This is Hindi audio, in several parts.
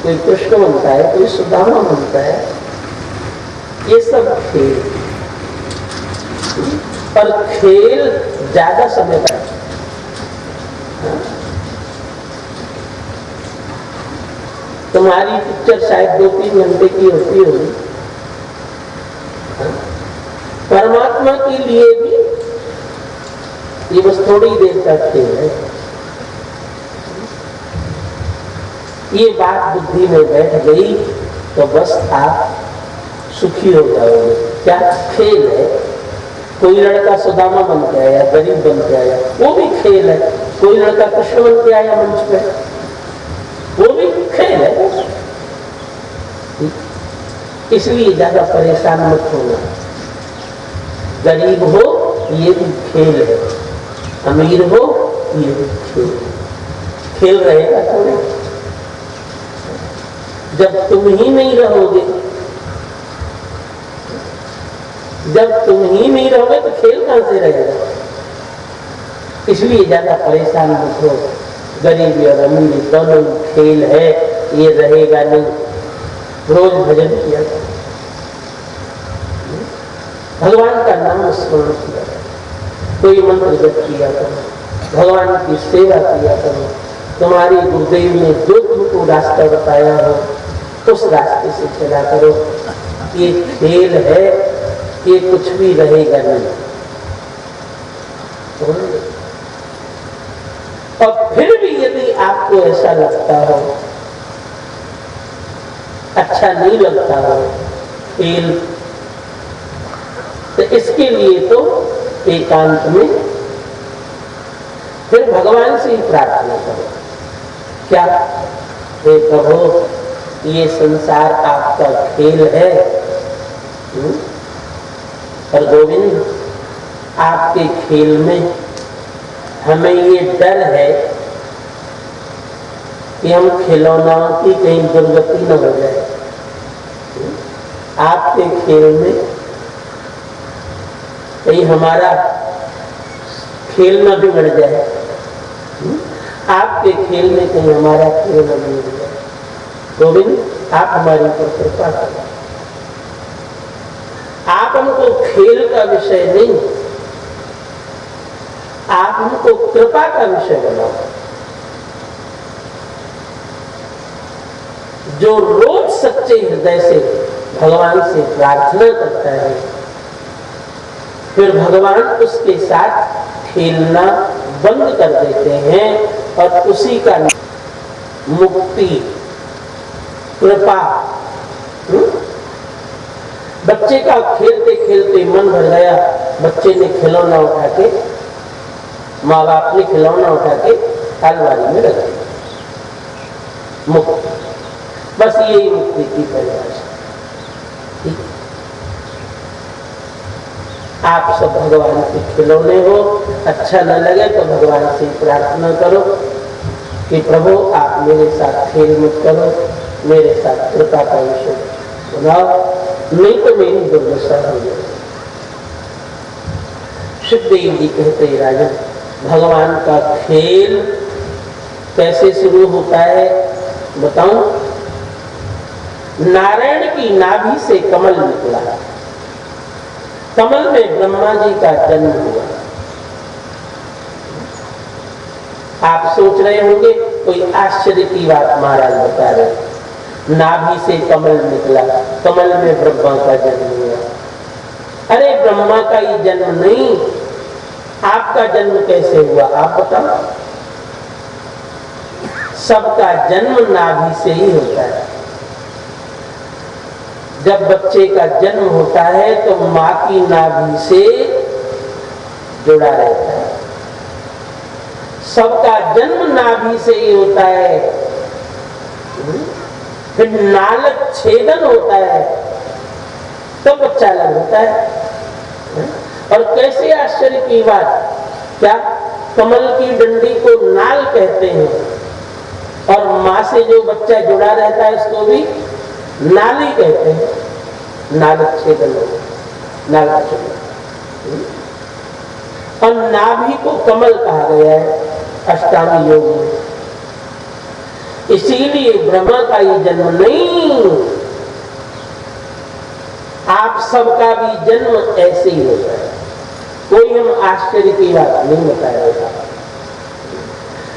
कोई कृष्ण बनता है, कोई सुदामा बनता है। ये सब खेल, पर खेल ज्यादा समय का। तुम्हारी पिक्चर शायद 2-3 घंटे की होती होगी, परमात्मा के लिए भी ये बस थोड़ी देर का खेल है। ये बात बुद्धि में बैठ गई तो बस आप सुखी हो जाओगे। क्या खेल है? कोई लड़का सुदामा बन के आया, गरीब बन के आया, वो भी खेल है। कोई लड़का कृष्ण बन के आया मंच पे, वो भी खेल है। इसलिए ज्यादा परेशान मत होना। गरीब हो ये भी खेल है, अमीर हो ये भी खेल है। खेल रहेगा थोड़े। जब तुम ही नहीं रहोगे, जब तुम ही नहीं रहोगे तो खेल कहां से रहेगा? इसलिए ज्यादा परेशान मत हो। गरीबी और अमीरी दोनों खेल है, ये रहेगा नहीं। रोज भजन किया करो, भगवान का नाम स्मरण किया करो, कोई मंत्र जप किया करो, भगवान की सेवा किया करो। तुम्हारी गुरुदेव ने जो तुमको रास्ता बताया हो उस रास्ते से चला करो। ये खेल है, ये कुछ भी रहेगा नहीं। और फिर भी यदि आपको ऐसा लगता हो, अच्छा नहीं लगता हो खेल, तो इसके लिए तो एकांत में फिर भगवान से ही प्रार्थना करो। क्या? हे प्रभु, ये संसार आपका खेल है, पर गोविंद आपके खेल में हमें ये डर है कि हम खिलौनाओं की कहीं दुर्गति न हो जाए। आपके खेल में कहीं हमारा खेल न बिगड़ जाए, आपके खेल में कहीं हमारा खेल न बिगड़ जाए। गोविंद, आप हमारी ऊपर कृपा करें। आप हमको खेल का विषय नहीं, आप हमको कृपा का विषय बनाओ। जो रोज सच्चे हृदय से भगवान से प्रार्थना करता है, फिर भगवान उसके साथ खेलना बंद कर देते हैं और उसी का मुक्ति, कृपा। बच्चे का खेलते खेलते मन भर गया, बच्चे ने खिलौना उठा के, माँ बाप ने खिलौना उठा के अलमारी में रख दिया, मुक्ति। बस यही मुक्ति की परिभाषा। आप सब भगवान के खिलौने हो। अच्छा न लगे तो भगवान से प्रार्थना करो कि प्रभु आप मेरे साथ खेल मत करो, मेरे साथ कृपा का विषय बनाओ, नहीं तो मेरी दुर्दशा हो जाए। सुखदेव जी कहते हैं, राजन, भगवान का खेल कैसे शुरू होता है बताऊं? नारायण की नाभि से कमल निकला, कमल में ब्रह्मा जी का जन्म हुआ। आप सोच रहे होंगे कोई आश्चर्य की बात महाराज बता रहे, नाभि से कमल निकला, कमल में ब्रह्मा का जन्म हुआ। अरे ब्रह्मा का ये जन्म नहीं, आपका जन्म कैसे हुआ आप बताओ? सबका जन्म नाभि से ही होता है। जब बच्चे का जन्म होता है तो माँ की नाभि से जुड़ा रहता है। सबका जन्म नाभि से ही होता है। फिर नालक छेदन होता है तो बच्चा अलग होता है। और कैसे आश्चर्य की बात, क्या कमल की डंडी को नाल कहते हैं, और माँ से जो बच्चा जुड़ा रहता है उसको भी नाली कहते हैं। नालक छेदन, नालक छेदन। और नाभि को कमल कहा गया है अष्टांगी योग में। इसीलिए ब्रह्मा का ये जन्म नहीं, आप सबका भी जन्म ऐसे ही होता है। कोई हम आश्चर्य की बात नहीं बताएगा।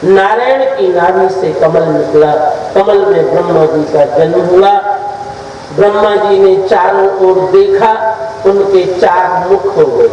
नारायण की नाभि से कमल निकला, कमल में ब्रह्मा जी का जन्म हुआ। ब्रह्मा जी ने चारों ओर देखा, उनके 4 मुख हो गए।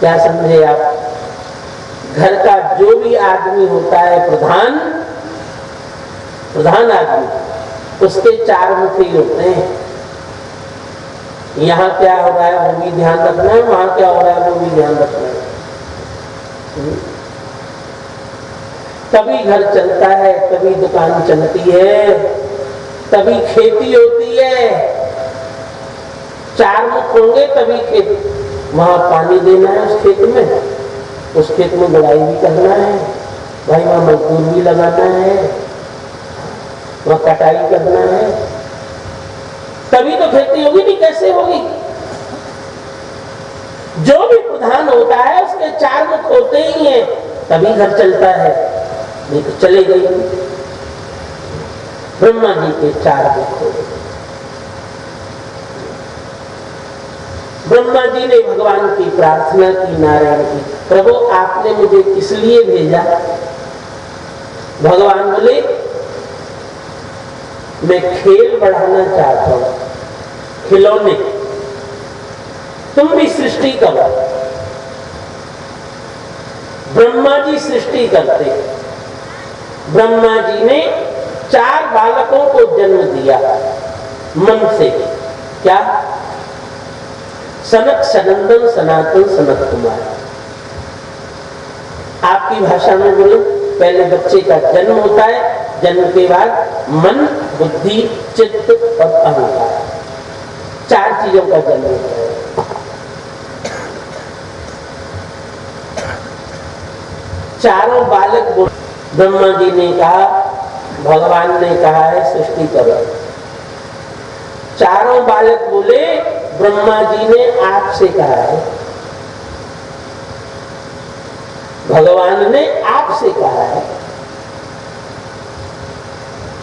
क्या समझे आप? घर का जो भी आदमी होता है प्रधान आदमी, उसके 4 मुख ही होते हैं। यहाँ क्या हो रहा है वो भी ध्यान रखना है, वहां क्या हो रहा है वो भी ध्यान रखना है। तभी घर चलता है, तभी दुकान चलती है, तभी खेती होती है। 4 मुख होंगे तभी खेती, वहां पानी देना है उस खेत में, उस खेत में गुड़ाई भी करना है, भाई वहां मजदूर भी लगाना है, वहां कटाई करना है, तभी तो खेती होगी। नहीं कैसे होगी? जो भी प्रधान होता है उसके 4 मुख होते ही हैं, तभी घर चलता है, नहीं तो चले गई। ब्रह्मा जी के 4 मुख हो गए। ब्रह्मा जी ने भगवान की प्रार्थना की, नारायण की, प्रभु आपने मुझे किस लिए भेजा? भगवान बोले मैं खेल बढ़ाना चाहता हूं, खिलौने, तुम भी सृष्टि करो। ब्रह्मा जी सृष्टि करते। ब्रह्मा जी ने 4 बालकों को जन्म दिया मन से। क्या? सनक, सनंदन, सनातन, सनत कुमार। आपकी भाषा में बोलो, पहले बच्चे का जन्म होता है, जन्म के बाद मन, बुद्धि, चित्त और अहंकार, 4 चीजों का जन्म होता है। चारों बालक ब्रह्मा जी ने कहा, भगवान ने कहा है सृष्टि करो। चारों बालक बोले ब्रह्मा जी ने आपसे कहा है, भगवान ने आपसे कहा है,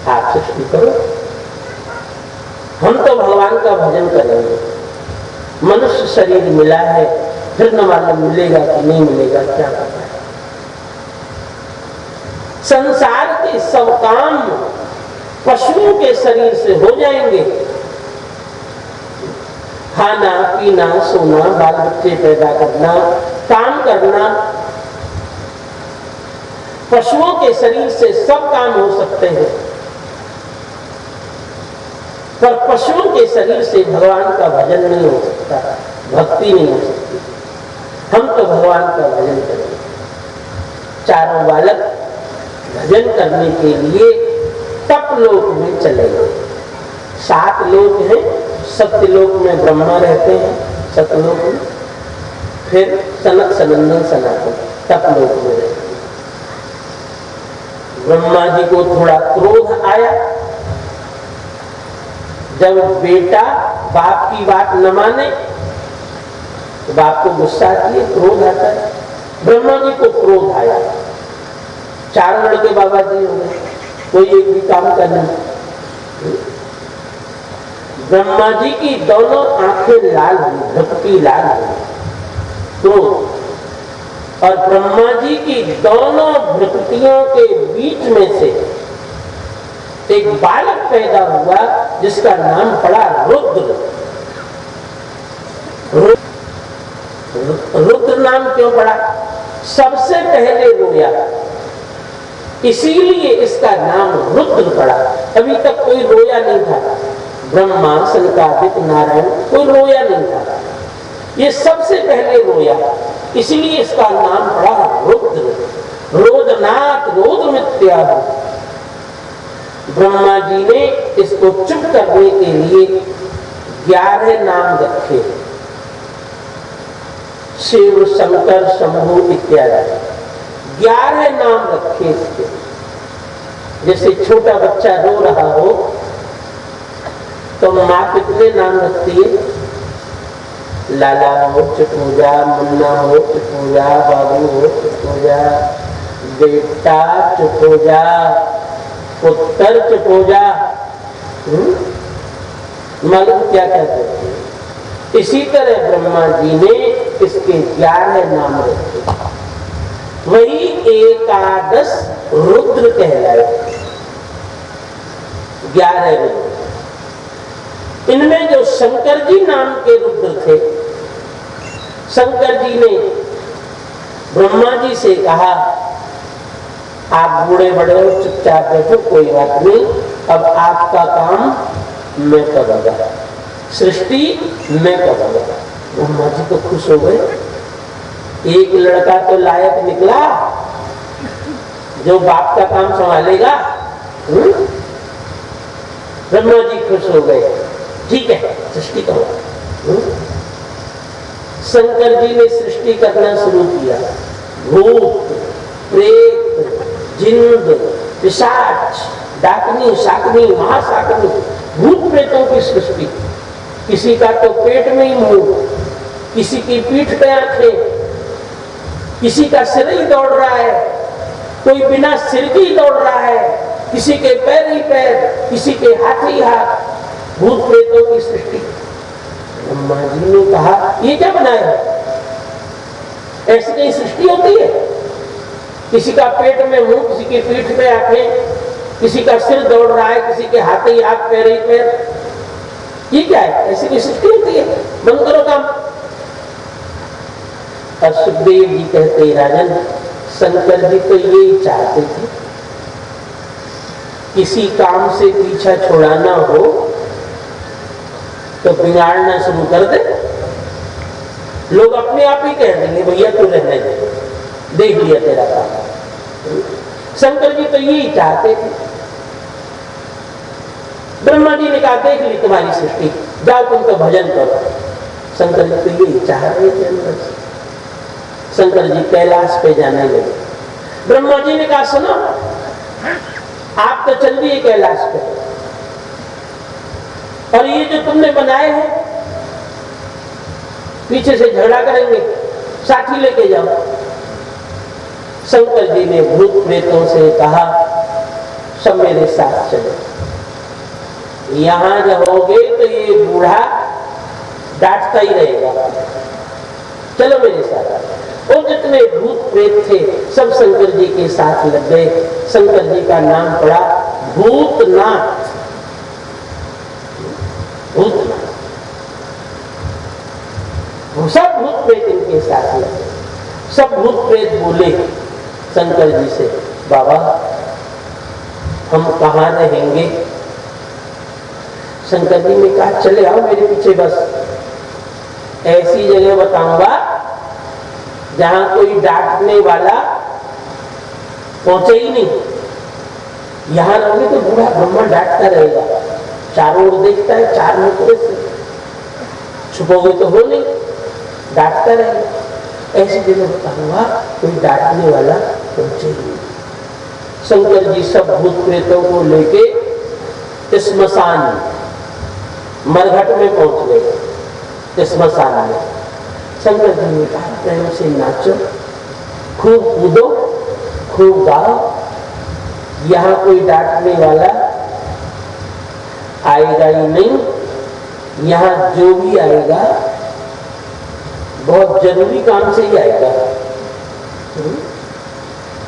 आप सृष्टि करो, हम तो भगवान का भजन करेंगे। मनुष्य शरीर मिला है, फिर न मालूम मिलेगा कि नहीं मिलेगा, क्या पता है। संसार के सब काम पशुओं के शरीर से हो जाएंगे। खाना, पीना, सोना, बाल बच्चे पैदा करना, काम करना, पशुओं के शरीर से सब काम हो सकते हैं, पर पशुओं के शरीर से भगवान का भजन नहीं हो सकता, भक्ति नहीं हो सकती। हम तो भगवान का भजन करेंगे। चारों बालक भजन करने के लिए तपलोक में चले गए। 7 लोक हैं, सत्यलोक में ब्रह्मा रहते हैं, सतलोक में, फिर सनक, सनंदन, सनातन, तपलोक में रहते हैं। ब्रह्मा जी को थोड़ा क्रोध आया, जब बेटा बाप की बात न माने तो बाप को गुस्सा आती है, क्रोध आता है। ब्रह्मा जी को क्रोध आया। 4 लड़के बाबा जी हो गए, कोई एक भी काम करना। ब्रह्मा जी की दोनों आंखें लाल हुई, भक्ति लाल हुई, क्रोध। और ब्रह्मा जी की दोनों भ्रुकुटियों के बीच में से एक बालक पैदा हुआ जिसका नाम पड़ा रुद्र। रुद्र नाम क्यों पड़ा? सबसे पहले रोया, इसीलिए इसका नाम रुद्र पड़ा। अभी तक कोई रोया नहीं था, ब्रह्मा, सनकादिक, नारायण, कोई रोया नहीं था। ये सबसे पहले रोया, इसलिए इसका नाम पड़ा रुद्र। रोदनाथ, रोद मित्या। ब्रह्मा जी ने इसको चुप करने के लिए 11 नाम रखे, शिव, शंकर, शंभु इत्यादि 11 नाम रखे इसके। जैसे छोटा बच्चा रो रहा हो तो माँ कितने नाम रखती है? लाला हो, चटूजा, मुन्ना हो, चटूजा, बाबू हो, चटूजा, बेटा चुप हो जा, पुत्र चुप हो जा। मालूम क्या कहते हैं? इसी तरह ब्रह्मा जी ने इसके 11 नाम रखे, वही एकादश रुद्र कहलाए। 11 रुद्र। इनमें जो शंकर जी नाम के रुद्र थे, शंकर जी ने ब्रह्मा जी से कहा, आप बूढ़े बड़े हो, चुपचाप बैठो, कोई बात नहीं, अब आपका काम मैं करूंगा, सृष्टि मैं करूंगा। ब्रह्मा जी तो खुश हो गए, एक लड़का तो लायक निकला जो बाप का काम संभालेगा। ब्रह्मा जी खुश हो गए, ठीक है सृष्टि करो। शंकर जी ने सृष्टि करना शुरू किया। भूत, प्रेत, जिन्द, पिशाच, डाकनी, शाकनी, महाशाकनी, भूत प्रेतों की सृष्टि। किसी का तो पेट में ही मुंह, किसी की पीठ पे आंखें, किसी का सिर ही दौड़ रहा है, कोई बिना सिर के ही दौड़ रहा है, किसी के पैर ही पैर, किसी के हाथ ही हाथ, भूत प्रेतों की सृष्टि। ब्रह्मा जी ने कहा, ये क्या बनाया? ऐसी कहीं सृष्टि होती है? किसी का पेट में मुंह, किसी की पीठ पे आंखें, किसी का सिर दौड़ रहा है, किसी के हाथ ही हाथ, पैर ही पैर, ये क्या है? ऐसी कोई सृष्टि होती है? बंद करो काम। और सुखदेव जी कहते, राजन शंकर जी तो यही चाहते थे, किसी काम से पीछा छुड़ाना हो तो बिगाड़ना शुरू कर दे, लोग अपने आप ही कह देंगे भैया तू रहने दे, देख लिया तेरा काम। शंकर जी तो यही चाहते थे। ब्रह्मा जी ने कहा, देख ली तुम्हारी सृष्टि, जाओ तुम तो भजन करो। शंकर जी तो यही चाह रहे थे अंदर से। शंकर जी कैलाश पे जाने लगे। ब्रह्मा जी ने कहा, सुनो आप तो चल दिए कैलाश पे, और ये जो तुमने बनाए हैं पीछे से झगड़ा करेंगे, साथी लेके जाओ। शंकर जी ने भूत प्रेतों से कहा, सब मेरे साथ चलो, यहां रहोगे तो ये बूढ़ा डांटता ही रहेगा, चलो मेरे साथ। और जितने भूत प्रेत थे सब शंकर जी के साथ लग गए। शंकर जी का नाम पड़ा भूतनाथ। भूतनाथ, सब भूत प्रेत इनके साथ लग गए। सब भूत प्रेत बोले शंकर जी से, बाबा हम कहाँ रहेंगे? शंकर जी ने कहा, चले आओ मेरे पीछे, बस ऐसी जगह बताऊंगा जहां कोई डांटने वाला पहुंचे ही नहीं। यहां रहोगे तो बूढ़ा ब्रह्मा डांटता रहेगा, चारों ओर देखता है, चार मुखों से छुपोगे तो हो नहीं, डांटता रहेगा। ऐसी जगह बताऊंगा कोई डांटने वाला पहुंचे ही नहीं। शंकर जी सब भूत प्रेतों को लेके स्मशान, मरघट में पहुंच गए। स्मशान में शंकर जी ने कहा, प्रेम से नाचो, खूब कूदो, खूब गाओ, यहां कोई डांटने वाला आएगा ही नहीं। यहां जो भी आएगा बहुत जरूरी काम से ही आएगा,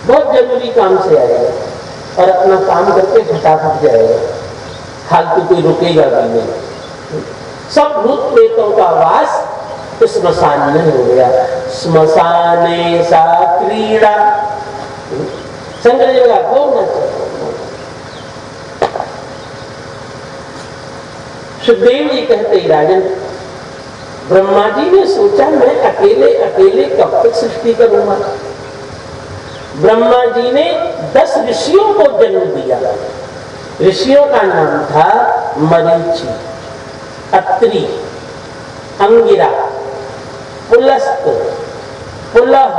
बहुत जरूरी काम से आएगा, और अपना काम करके फटाफट जाएगा, फालतू कोई रुकेगा भी नहीं। सब भूत प्रेतों का वास स्मशान में हो गया। स्मशाने सा क्रीड़ा। शंकर जी का खूब नाचा। सुखदेव जी कहते, राजन ब्रह्मा जी ने सोचा मैं अकेले अकेले कब तक सृष्टि करूंगा। ब्रह्मा जी ने 10 ऋषियों को जन्म दिया। ऋषियों का नाम था मरीचि, अत्रि, अंगिरा, पुलस्त, पुलह,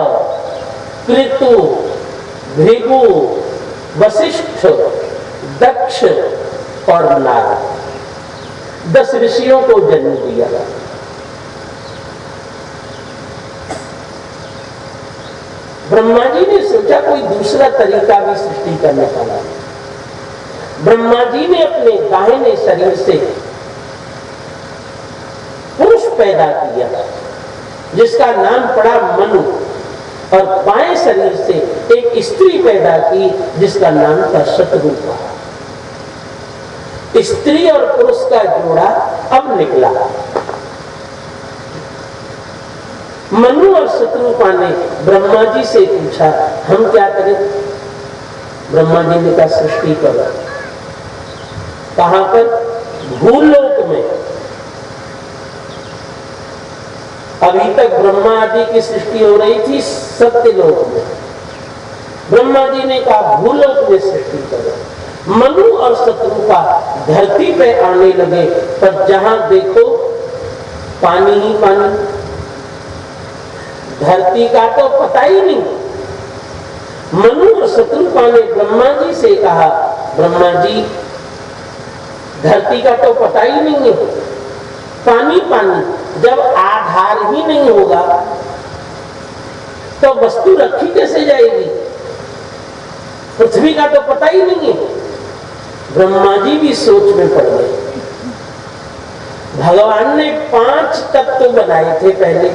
कृतु, भृगु, वशिष्ठ, दक्ष और नारद। 10 ऋषियों को जन्म दिया। ब्रह्मा जी ने सोचा कोई दूसरा तरीका भी सृष्टि करने का है। ब्रह्मा जी ने अपने दाहिने शरीर से पुरुष पैदा किया जिसका नाम पड़ा मनु, और बाएं शरीर से एक स्त्री पैदा की जिसका नाम था शतरूपा। स्त्री और पुरुष का जोड़ा अब निकला। मनु और शतरूपा ने ब्रह्मा जी से पूछा हम क्या करें? ब्रह्मा जी ने कहा सृष्टि करो। कहां पर? भूलोक में। अभी तक ब्रह्मा जी की सृष्टि हो रही थी सत्यलोक में। ब्रह्मा जी ने कहा भूलोक में सृष्टि करो। मनु और शतरूपा धरती पे आने लगे, पर जहां देखो पानी ही पानी, धरती का तो पता ही नहीं। मनु और शतरूपा ने ब्रह्मा जी से कहा ब्रह्मा जी धरती का तो पता ही नहीं है, पानी पानी। जब आधार ही नहीं होगा तो वस्तु रखी कैसे जाएगी? पृथ्वी का तो पता ही नहीं है। ब्रह्मा जी भी सोच में पड़ गए। भगवान ने 5 तत्व बनाए थे पहले,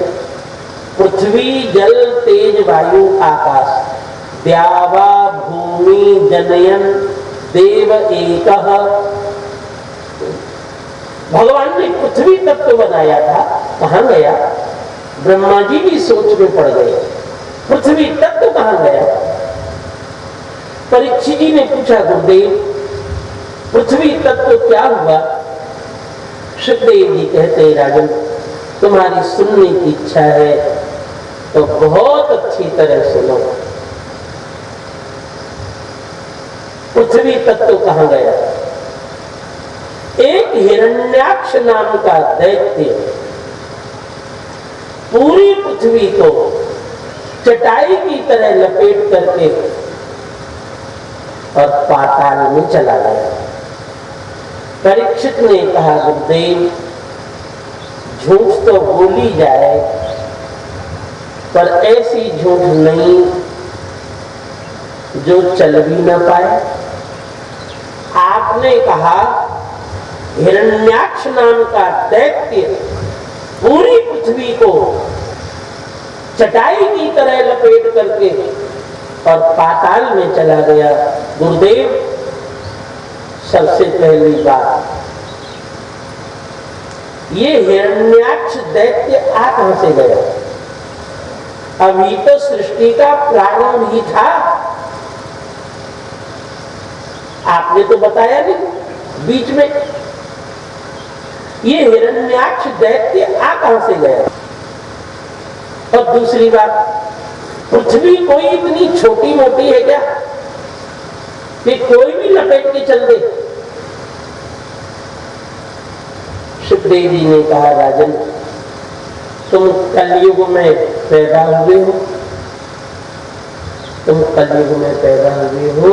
पृथ्वी जल तेज वायु आकाश। द्यावा भूमि जनयन देव एकः। भगवान ने पृथ्वी तत्व बनाया था, कहां गया? ब्रह्मा जी भी सोच में पड़ गए, पृथ्वी तत्व कहां गया? परीक्षित जी ने पूछा गुरुदेव पृथ्वी तत्व क्या हुआ? सुखदेव जी कहते राजन तुम्हारी सुनने की इच्छा है तो बहुत अच्छी तरह सुनो। पृथ्वी तत्व कहां गया? एक हिरण्याक्ष नाम का दैत्य पूरी पृथ्वी को चटाई की तरह लपेट करके और पाताल में चला गया। परीक्षित ने कहा गुरुदेव झूठ तो बोली जाए पर ऐसी झूठ नहीं जो चल भी न पाए। आपने कहा हिरण्याक्ष नाम का दैत्य पूरी पृथ्वी को चटाई की तरह लपेट करके और पाताल में चला गया। गुरुदेव सबसे पहली बात ये हिरण्याक्ष दैत्य आ कहां से गया? अभी तो सृष्टि का प्रारंभ ही था, आपने तो बताया नहीं बीच में। ये हिरण्याक्ष दैत्य आ कहां से गया? और दूसरी बात पृथ्वी कोई इतनी छोटी मोटी है क्या कि कोई भी लपेट के चल दे? सुखदेव जी ने कहा राजन तुम कलयुग में पैदा हुए हो, तुम कलयुग में पैदा हुए हो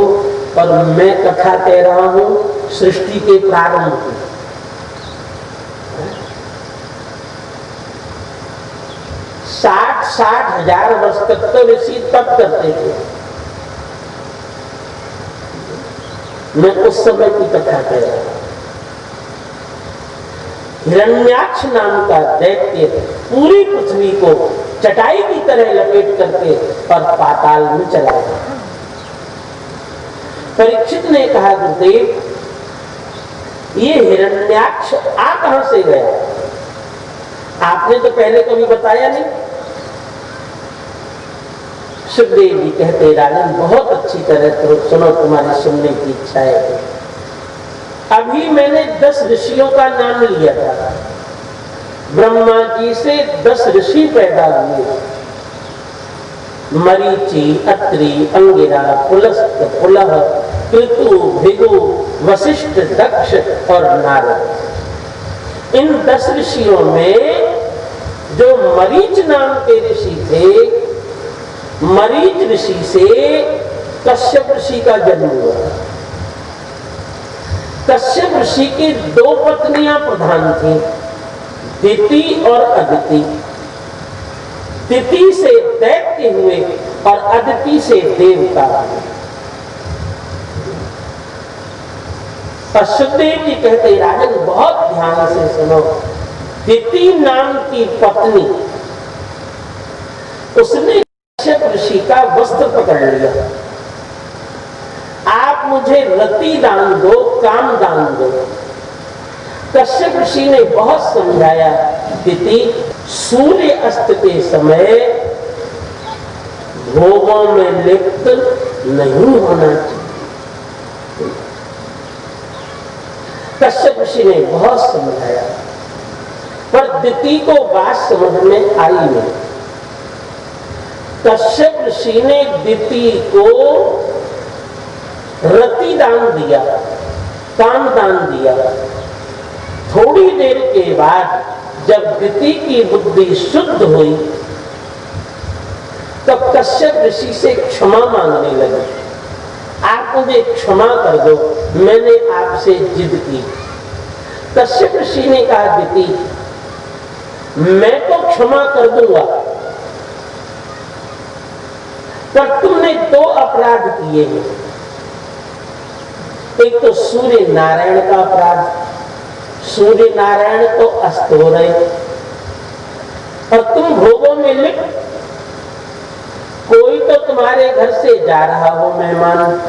और मैं कथा कह रहा हूं सृष्टि के प्रारंभ की। 60 हजार वर्ष तक तो ऋषि तप करते थे। मैं उस समय की कथा कह रहा हूं। हिरण्याक्ष नाम का दैत्य पूरी पृथ्वी को चटाई की तरह लपेट करके और पाताल में चला गया। परीक्षित ने कहा गुरुदेव ये हिरण्याक्ष आ कहां से गया? आपने तो पहले कभी बताया नहीं। सुखदेव जी कहते राजन बहुत अच्छी तरह सुनो, तुम्हारी सुनने की इच्छा है। अभी मैंने 10 ऋषियों का नाम लिया था। ब्रह्मा जी से 10 ऋषि पैदा हुए, मरीचि, अत्रि, अंगिरा, पुलस्त, पुलह, कृतु, भृगु, वशिष्ठ, दक्ष और नारद। इन 10 ऋषियों में जो मरीच नाम के ऋषि थे, मरीच ऋषि से कश्यप ऋषि का जन्म हुआ। कश्यप ऋषि की 2 पत्नियां प्रधान थी, दिति और अदिति। दिति से दैत्य हुए और अदिति से देवता बने। और सुखदेव जी कहते राजन बहुत ध्यान से सुनो, दिति नाम की पत्नी उसने कश्यप ऋषि का वस्त्र पकड़ लिया, आप मुझे रति दान दो, काम दान दो। कश्यप ऋषि ने बहुत समझाया, दिति सूर्य अस्त के समय भोगों में लिप्त नहीं होना चाहिए। कश्यप ऋषि ने बहुत समझाया, पर दिति को बात समझ में आई नहीं। कश्यप ऋषि ने दिति को रति दान दिया, काम दान दिया। थोड़ी देर के बाद जब दिति की बुद्धि शुद्ध हुई तब कश्यप ऋषि से क्षमा मांगने लगे, आप मुझे क्षमा कर दो, मैंने आपसे जिद की। कश्यप ऋषि ने कहा, दिति मैं तो क्षमा कर दूंगा, पर तुमने दो अपराध किए हैं। एक तो सूर्य नारायण का अपराध, सूर्य नारायण तो अस्त हो रहे और तुम भोगों में लिप्त। कोई तो तुम्हारे घर से जा रहा हो मेहमान,